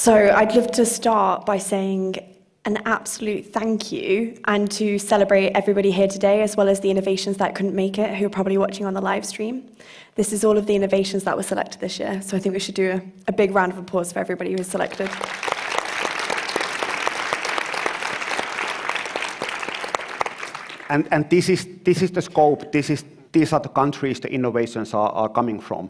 So I'd love to start by saying an absolute thank you and to celebrate everybody here today, as well as the innovations that couldn't make it, who are probably watching on the live stream. This is all of the innovations that were selected this year, so I think we should do a big round of applause for everybody who was selected. And this is the scope. These are the countries the innovations are coming from.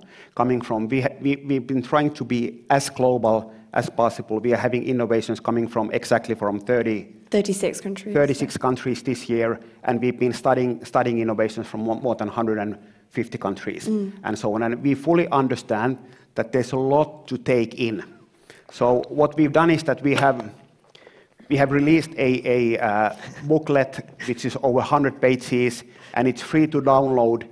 We've been trying to be as global as possible. We are having innovations coming from exactly from 36 countries. 36 countries this year, and we've been studying innovations from more than 150 countries and so on. And we fully understand that there's a lot to take in. So what we've done is that we have released a booklet which is over 100 pages, and it's free to download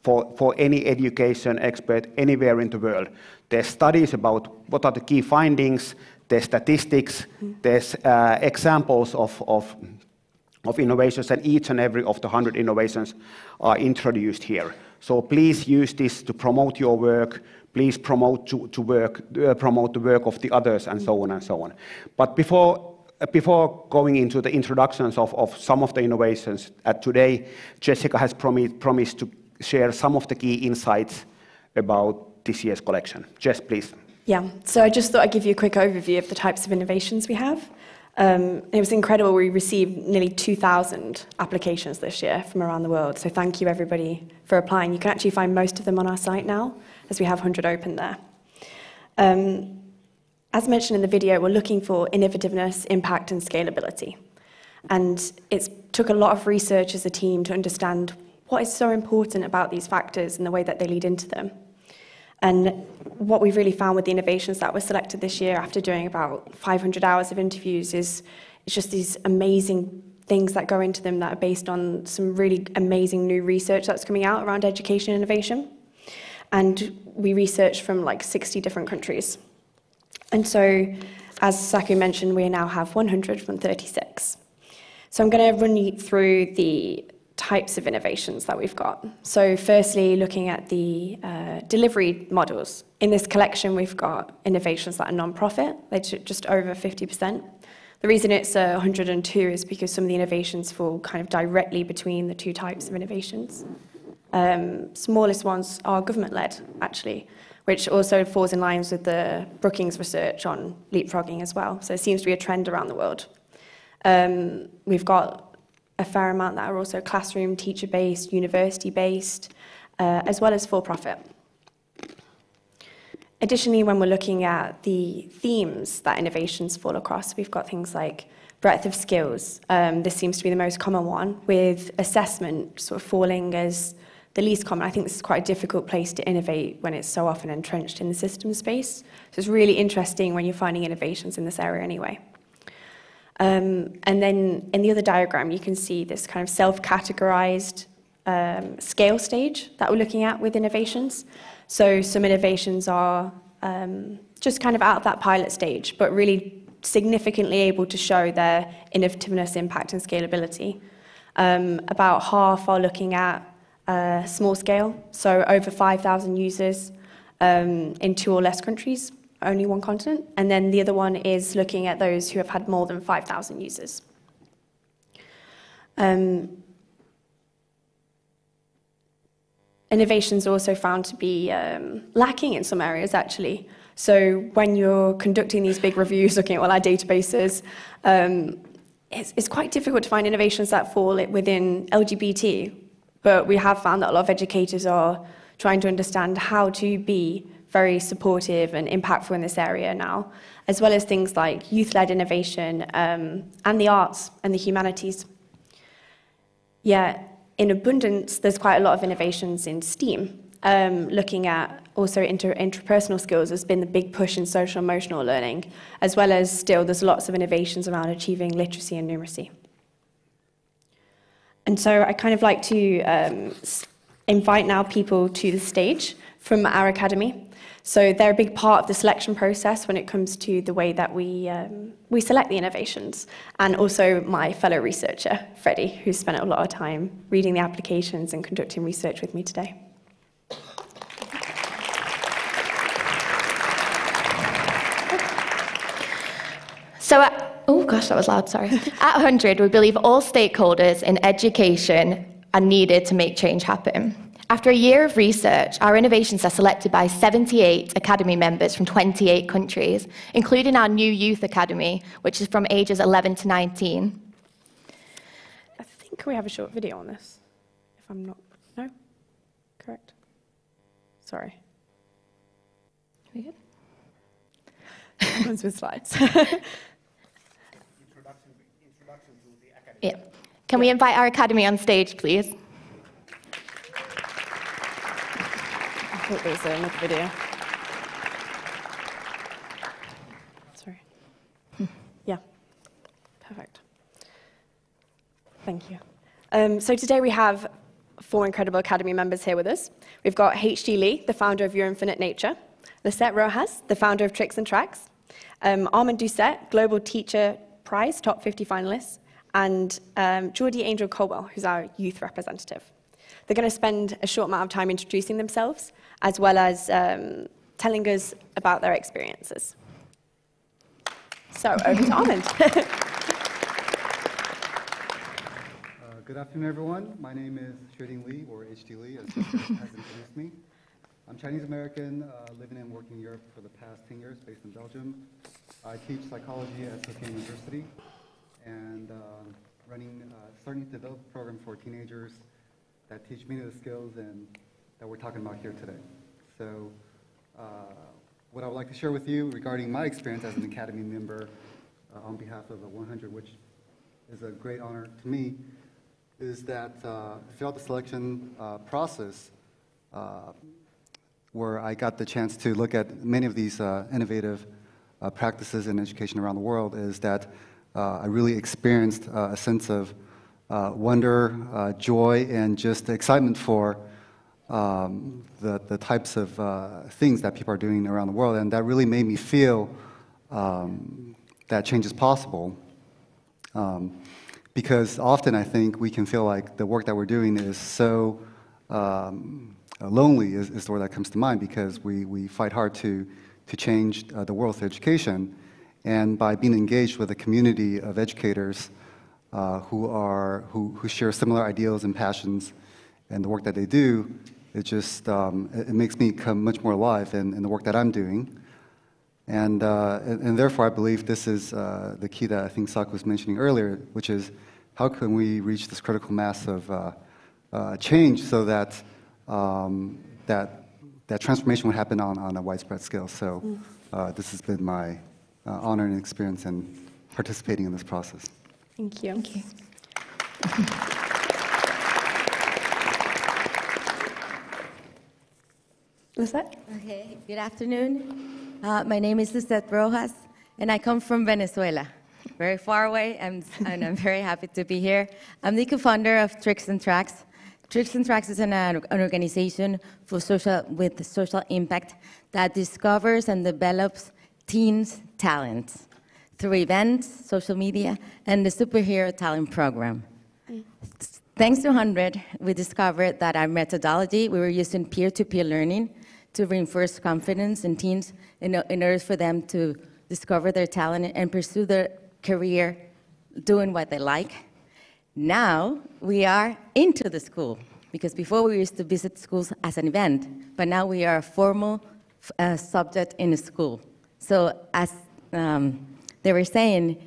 for any education expert anywhere in the world. There's studies about what are the key findings, there's statistics, there's examples of innovations, and each and every of the 100 innovations are introduced here. So please use this to promote your work, please promote the work of the others, and so on and so on. But before going into the introductions of some of the innovations today, Jessica has promised to share some of the key insights about this year's collection. Jess, please. Yeah, so I just thought I'd give you a quick overview of the types of innovations we have. It was incredible. We received nearly 2,000 applications this year from around the world, so thank you everybody for applying. You can actually find most of them on our site now, as we have HundrED open there. As mentioned in the video, we're looking for innovativeness, impact, and scalability. And it took a lot of research as a team to understand what is so important about these factors and the way that they lead into them. And what we've really found with the innovations that were selected this year, after doing about 500 hours of interviews, is it's just these amazing things that go into them that are based on some really amazing new research that's coming out around education innovation. And we researched from like 60 different countries. And so, as Saku mentioned, we now have 100 from 36. So I'm going to run you through the types of innovations that we've got. So firstly, looking at the delivery models. In this collection, we've got innovations that are non-profit. They're just over 50%. The reason it's 102 is because some of the innovations fall kind of directly between the two types of innovations. Smallest ones are government-led, actually, which also falls in line with the Brookings research on leapfrogging as well. So it seems to be a trend around the world. We've got a fair amount that are also classroom, teacher-based, university-based, as well as for-profit. Additionally, when we're looking at the themes that innovations fall across, we've got things like breadth of skills. This seems to be the most common one, with assessment sort of falling as the least common. I think this is quite a difficult place to innovate when it's so often entrenched in the system space. So it's really interesting when you're finding innovations in this area anyway. And then in the other diagram, you can see this kind of self-categorized scale stage that we're looking at with innovations. So some innovations are just kind of out of that pilot stage, but really significantly able to show their innovativeness, impact, and scalability. About half are looking at small scale, so over 5,000 users in 2 or less countries, only one continent. And then the other one is looking at those who have had more than 5,000 users. Innovations are also found to be lacking in some areas, actually. So when you're conducting these big reviews, looking at all our databases, it's quite difficult to find innovations that fall within LGBT. But we have found that a lot of educators are trying to understand how to be very supportive and impactful in this area now, as well as things like youth-led innovation and the arts and the humanities. Yeah, in abundance, there's quite a lot of innovations in STEAM. Looking at also interpersonal skills has been the big push in social emotional learning, as well as still there's lots of innovations around achieving literacy and numeracy. And so I kind of like to invite now people to the stage from our academy. So they're a big part of the selection process when it comes to the way that we select the innovations. And also my fellow researcher, Freddie, who's spent a lot of time reading the applications and conducting research with me today. So, oh gosh, that was loud, sorry. At HundrED, we believe all stakeholders in education are needed to make change happen. After a year of research, our innovations are selected by 78 Academy members from 28 countries, including our new Youth Academy, which is from ages 11 to 19. I think we have a short video on this, if I'm not, no? Correct? Sorry. Are we good? Comes with slides. Introduction to the academy. Yeah. Can we invite our Academy on stage, please? I thought there was another video. Sorry. Yeah, perfect. Thank you. So today we have 4 incredible Academy members here with us. We've got H.G. Lee, the founder of Your Infinite Nature, Lisette Rojas, the founder of Tricks and Tracks, Armand Doucette, Global Teacher Prize, top 50 finalists, and Geordie Angel Colwell, who's our youth representative. They're going to spend a short amount of time introducing themselves, as well as telling us about their experiences. So, over to Armand. Good afternoon, everyone. My name is Xueding Lee, or H.D. Lee, as he has introduced me. I'm Chinese-American, living and working in Europe for the past 10 years, based in Belgium. I teach psychology at Sophia University, and starting to develop a program for teenagers that teach many of the skills that we're talking about here today. So what I would like to share with you regarding my experience as an Academy member on behalf of the 100, which is a great honor to me, is that throughout the selection process, where I got the chance to look at many of these innovative practices in education around the world, is that I really experienced a sense of wonder, joy, and just excitement for the types of things that people are doing around the world, and that really made me feel that change is possible. Because often I think we can feel like the work that we're doing is so lonely is the word that comes to mind, because we fight hard to change the world through education. And by being engaged with a community of educators who share similar ideals and passions and the work that they do, it just it makes me come much more alive in the work that I'm doing. And therefore, I believe this is the key that I think Sak was mentioning earlier, which is how can we reach this critical mass of change so that that transformation would happen on a widespread scale. So this has been my honor and experience in participating in this process. Thank you. Thank you. Lisette? Okay, good afternoon. My name is Lisette Rojas, and I come from Venezuela, very far away, and I'm very happy to be here. I'm the co-founder of Tricks and Tracks. Tricks and Tracks is an organization with social impact that discovers and develops teens' talents through events, social media, and the Superhero Talent Program. Thanks to HundrED, we discovered that our methodology, we were using peer-to-peer learning to reinforce confidence in teens in order for them to discover their talent and pursue their career doing what they like. Now we are into the school, because before we used to visit schools as an event, but now we are a formal subject in the school. So as they were saying,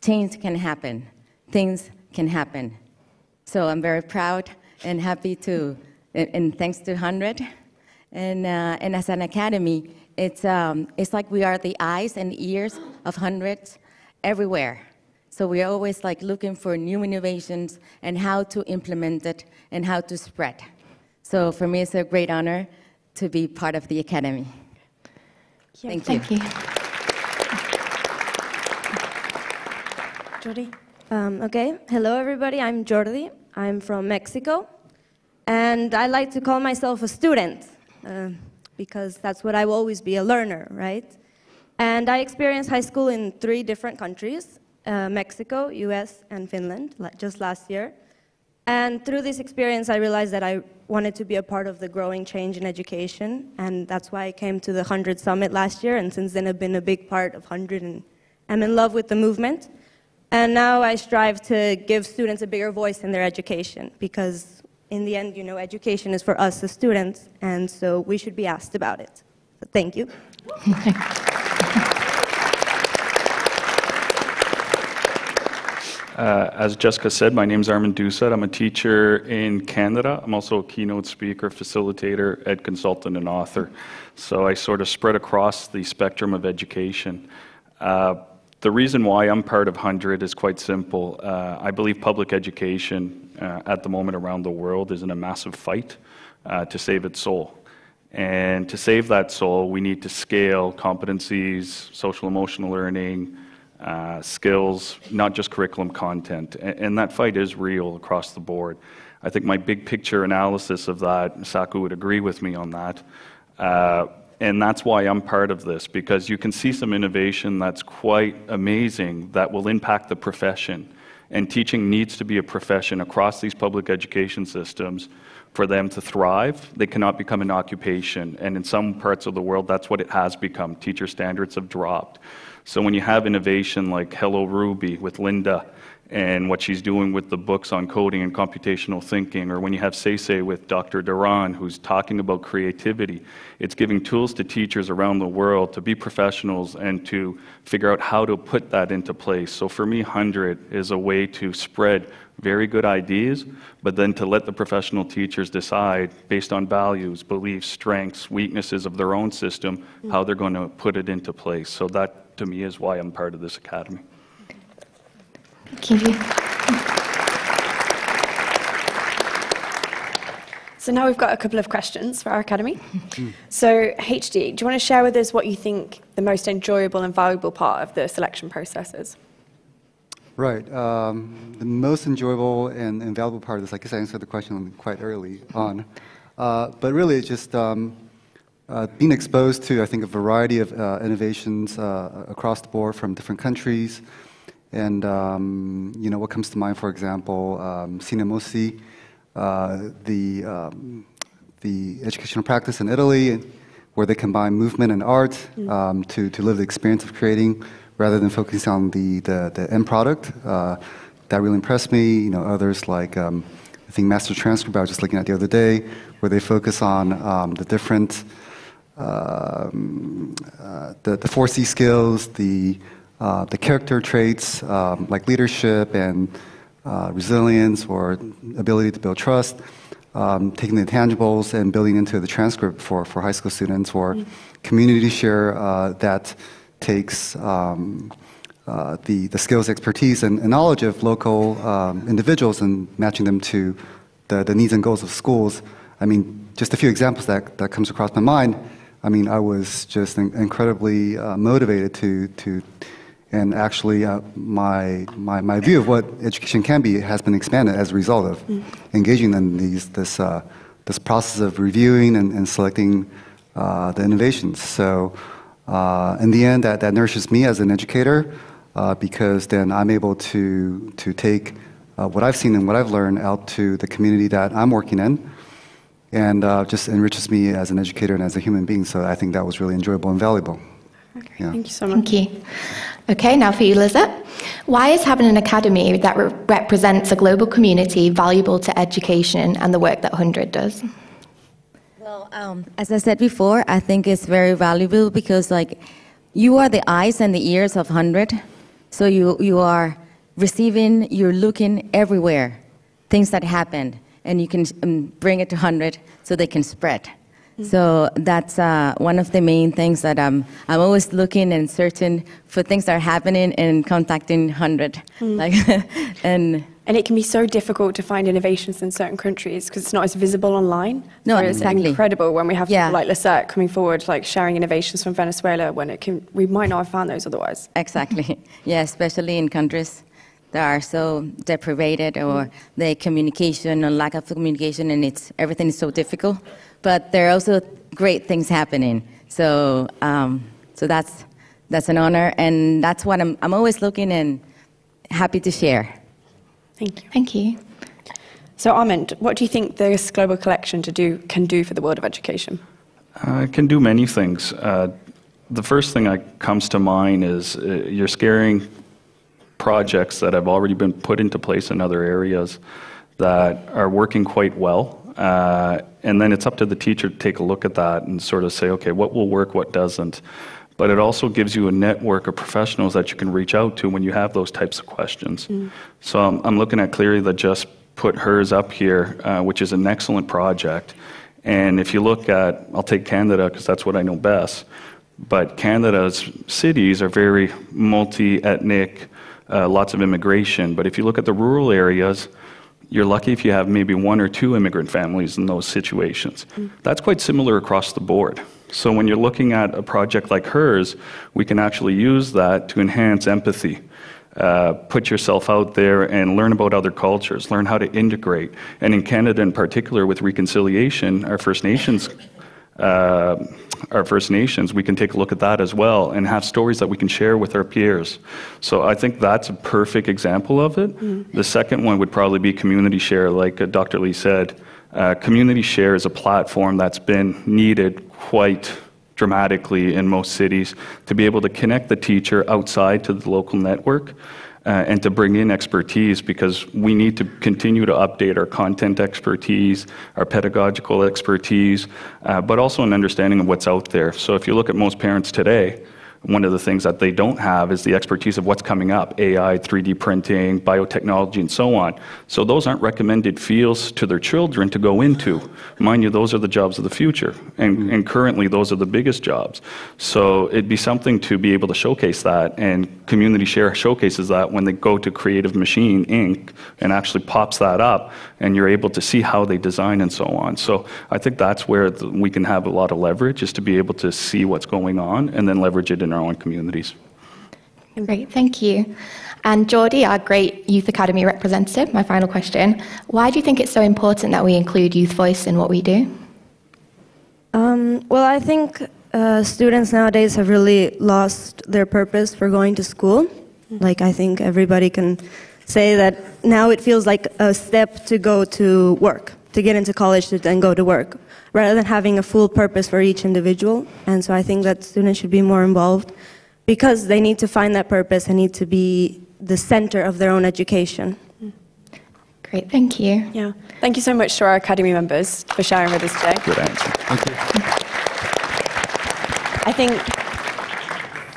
change can happen, things can happen. So I'm very proud and happy to, and thanks to HundrED. And as an academy, it's like we are the eyes and ears of HundrED everywhere. So we're always like looking for new innovations and how to implement it and how to spread. So for me, it's a great honor to be part of the academy. Yeah, Thank you. Jordi? Okay, hello everybody, I'm Jordi. I'm from Mexico, and I like to call myself a student, because that's what I will always be, a learner, right? And I experienced high school in 3 different countries, Mexico, US, and Finland, just last year. And through this experience, I realized that I wanted to be a part of the growing change in education, and that's why I came to the HundrED Summit last year, and since then I've been a big part of HundrED am in love with the movement. And now I strive to give students a bigger voice in their education, because in the end, education is for us as students, and so we should be asked about it. So thank you. As Jessica said, my name is Armin Doucet. I'm a teacher in Canada. I'm also a keynote speaker, facilitator, ed consultant, and author. So I sort of spread across the spectrum of education. The reason why I'm part of HundrED is quite simple. I believe public education at the moment around the world is in a massive fight to save its soul. And to save that soul, we need to scale competencies, social emotional learning, skills, not just curriculum content. And that fight is real across the board. I think my big picture analysis of that, Saku would agree with me on that. And that's why I'm part of this, because you can see some innovation that's quite amazing that will impact the profession. And teaching needs to be a profession across these public education systems for them to thrive. They cannot become an occupation. And in some parts of the world, that's what it has become. Teacher standards have dropped. So when you have innovation like Hello Ruby with Linda and what she's doing with the books on coding and computational thinking, or when you have Seisei with Dr. Duran, who's talking about creativity, it's giving tools to teachers around the world to be professionals and to figure out how to put that into place. So for me, HundrED is a way to spread very good ideas, but then to let the professional teachers decide, based on values, beliefs, strengths, weaknesses of their own system, how they're going to put it into place. So that, to me, is why I'm part of this academy. Thank you. So now we've got a couple of questions for our academy. So HD, do you want to share with us what you think the most enjoyable and valuable part of the selection process is? Right. The most enjoyable and valuable part of this, I guess I answered the question quite early on. But really, it's just being exposed to, I think, a variety of innovations across the board from different countries. And, what comes to mind, for example, Cinemosi, the educational practice in Italy, where they combine movement and art to live the experience of creating, rather than focusing on the end product. That really impressed me. Others like, I think Master Transcript I was just looking at the other day, where they focus on the different, the 4C skills, the character traits like leadership and resilience or ability to build trust, taking the intangibles and building into the transcript for high school students, or community share that takes the skills, expertise, and knowledge of local individuals and matching them to the needs and goals of schools. I mean, just a few examples that comes across my mind. I mean, I was just incredibly motivated to and actually my view of what education can be has been expanded as a result of engaging in this process of reviewing and selecting the innovations. So in the end, that nourishes me as an educator, because then I'm able to take what I've seen and what I've learned out to the community that I'm working in, and just enriches me as an educator and as a human being. So I think that was really enjoyable and valuable. Okay, Yeah. thank you so much. Thank you. Okay, now for you, Lisette. Why is having an academy that represents a global community valuable to education and the work that HundrED does? Well, as I said before, I think it's very valuable because, you are the eyes and the ears of HundrED. So you are receiving, you're looking everywhere, things that happened, and you can bring it to HundrED so they can spread. So that's one of the main things that I'm always looking and searching for things that are happening and contacting HundrED. And it can be so difficult to find innovations in certain countries because it's not as visible online. No, so exactly. It's incredible when we have people like Lisette coming forward, sharing innovations from Venezuela when we might not have found those otherwise. Exactly. Yeah, especially in countries that are so deprived, or the communication or lack of communication, and everything is so difficult. But there are also great things happening. So that's an honor, and that's what I'm always looking and happy to share. Thank you. Thank you. So Armand, what do you think this global collection can do for the world of education? It can do many things. the first thing that comes to mind is you're scaring projects that have already been put into place in other areas that are working quite well. And then it's up to the teacher to take a look at that and sort of say, okay, what will work, what doesn't. But it also gives you a network of professionals that you can reach out to when you have those types of questions. So I'm looking at Cleary that just put hers up here, which is an excellent project. And if you look at, I'll take Canada because that's what I know best, but Canada's cities are very multi-ethnic, lots of immigration. But if you look at the rural areas, you're lucky if you have maybe 1 or 2 immigrant families in those situations. That's quite similar across the board. So when you're looking at a project like hers, we can actually use that to enhance empathy. Put yourself out there and learn about other cultures, learn how to integrate. And in Canada in particular, with reconciliation, our First Nations, we can take a look at that as well and have stories that we can share with our peers. So I think that's a perfect example of it. The second one would probably be community share, like Dr. Lee said. Community share is a platform that's been needed quite dramatically in most cities to be able to connect the teacher outside to the local network and to bring in expertise, because we need to continue to update our content expertise, our pedagogical expertise, but also an understanding of what's out there. So if you look at most parents today, one of the things that they don't have is the expertise of what's coming up, AI, 3D printing, biotechnology, and so on. So those aren't recommended fields to their children to go into. Mind you, those are the jobs of the future, and currently those are the biggest jobs. So it'd be something to be able to showcase that, and Community Share showcases that when they go to Creative Machine Inc. and actually pops that up, and you're able to see how they design and so on. So I think that's where we can have a lot of leverage, is to be able to see what's going on and then leverage it in our own communities. Great, thank you. And Geordie, our great Youth Academy representative, my final question. Why do you think it's so important that we include youth voice in what we do? Well, I think students nowadays have really lost their purpose for going to school. Like, I think everybody can say that now it feels like a step to go to work, to get into college to then go to work, rather than having a full purpose for each individual. And so I think that students should be more involved because they need to find that purpose and need to be the center of their own education. Great, thank you. Yeah. Thank you so much to our Academy members for sharing with us today. Good answer. Thank you. I think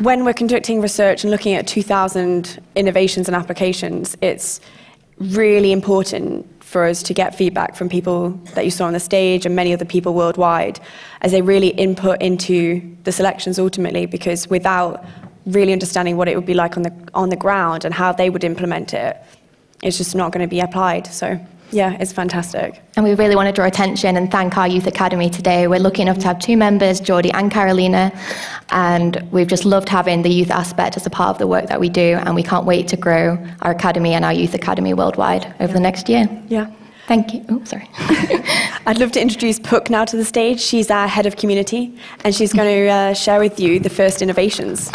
when we're conducting research and looking at 2,000 innovations and applications, it's really important for us to get feedback from people that you saw on the stage and many other people worldwide as they really input into the selections ultimately, because without really understanding what it would be like on the ground and how they would implement it, it's just not going to be applied. So yeah, it's fantastic. And we really want to draw attention and thank our Youth Academy today. We're lucky enough to have 2 members, Geordie and Carolina, and we've just loved having the youth aspect as a part of the work that we do, and we can't wait to grow our Academy and our Youth Academy worldwide over the next year. Yeah. Thank you. Oh, sorry. I'd love to introduce Puck now to the stage. She's our head of community, and she's going to share with you the first innovations.